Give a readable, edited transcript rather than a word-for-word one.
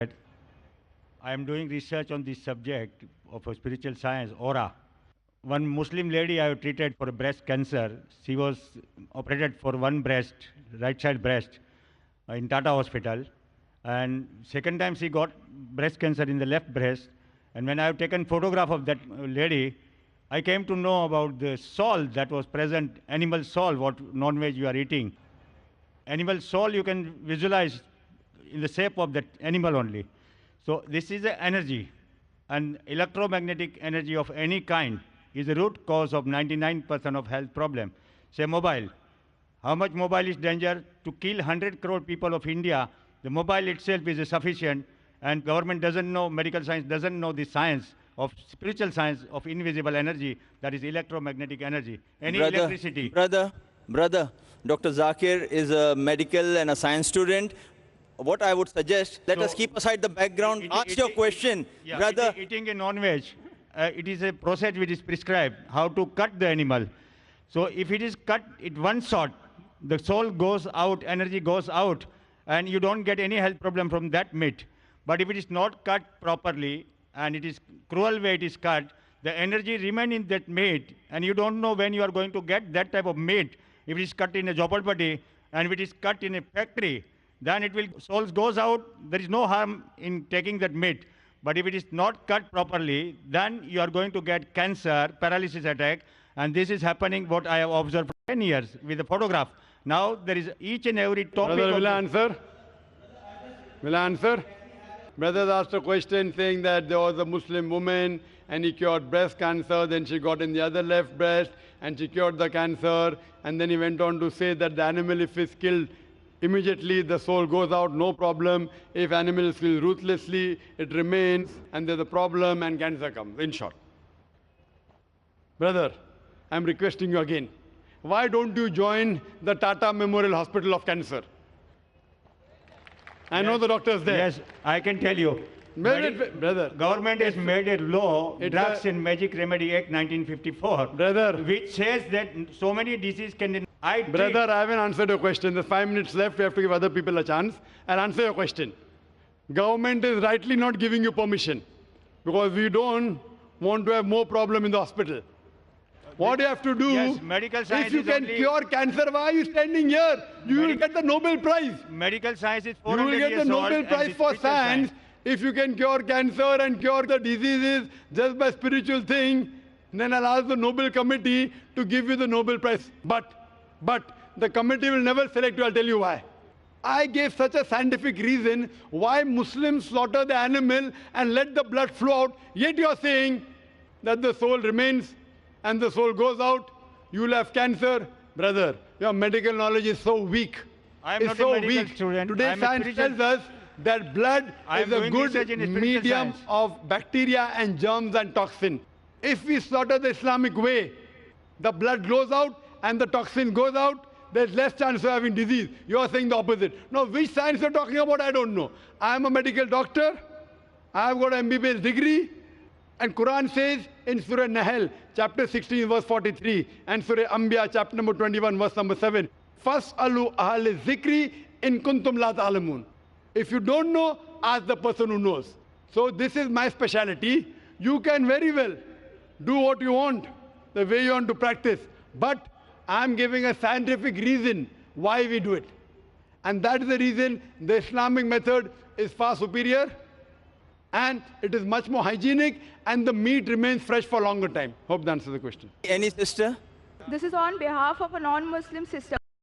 I am doing research on this subject of a spiritual science, aura. One Muslim lady I have treated for breast cancer. She was operated for one breast, right side breast, in Tata Hospital. And second time she got breast cancer in the left breast. And when I have taken photograph of that lady, I came to know about the salt that was present, animal salt, what non-veg you are eating. Animal soul you can visualize in the shape of that animal only. So this is the energy, and electromagnetic energy of any kind is the root cause of 99% of health problem. Say mobile. How much mobile is danger? To kill 100 crore people of India, the mobile itself is sufficient, and government doesn't know, medical science doesn't know the science of spiritual science of invisible energy, that is electromagnetic energy. Any electricity. Brother, Dr. Zakir is a medical and a science student. What I would suggest, let us keep aside the background. Ask your question, yeah, brother. Eating a non-veg, it is a process which is prescribed, how to cut the animal. So if it is cut at one shot, the soul goes out, energy goes out, and you don't get any health problem from that meat. But if it is not cut properly, and it is cruel way it is cut, the energy remains in that meat, and you don't know when you are going to get that type of meat. If it is cut in a jopalpatti, and if it is cut in a factory, then it will, souls goes out, there is no harm in taking that meat. But if it is not cut properly, then you are going to get cancer, paralysis attack, and this is happening what I have observed for 10 years with the photograph. Now there is each and every topic. Brother, will I answer? Will I answer? Brother asked a question saying that there was a Muslim woman and he cured breast cancer, then she got in the other left breast and she cured the cancer, and then he went on to say that the animal, if it's killed, immediately the soul goes out, no problem. If animal is killed ruthlessly, it remains, and there's a problem and cancer comes, in short. Brother, I'm requesting you again. Why don't you join the Tata Memorial Hospital of Cancer? I know the doctors there. Yes, I can tell you. Brother, government has made a law, Drugs and Magic Remedy Act 1954, brother, which says that so many diseases can... Brother, I haven't answered your question. There's 5 minutes left. We have to give other people a chance. I'll answer your question. Government is rightly not giving you permission because we don't want to have more problem in the hospital. What you have to do, yes, medical science if you can cure cancer, why are you standing here? You will get the Nobel Prize. Medical science is 400 years old. You will get the Nobel Prize for science if you can cure cancer and cure the diseases just by spiritual thing. Then I'll ask the Nobel Committee to give you the Nobel Prize. But the committee will never select you. I'll tell you why. I gave such a scientific reason why Muslims slaughter the animal and let the blood flow out. Yet you are saying that the soul remains and the soul goes out. You will have cancer. Brother, your medical knowledge is so weak. I am not a medical student. Today science tells us that blood is a good medium of bacteria and germs and toxin. If we slaughter the Islamic way, the blood goes out and the toxin goes out, there's less chance of having disease. You are saying the opposite. Now, which science you're talking about, I don't know. I am a medical doctor. I have got an MBBS degree. And Quran says in Surah Nahl, chapter 16, verse 43, and Surah Anbiya, chapter number 21, verse number 7, Fas'alu ahli zikri in kuntum la ta'lamun. If you don't know, ask the person who knows. So this is my specialty. You can very well do what you want, the way you want to practice. But I'm giving a scientific reason why we do it. And that is the reason the Islamic method is far superior, and it is much more hygienic, and the meat remains fresh for a longer time. Hope that answers the question. Any sister? This is on behalf of a non-Muslim sister.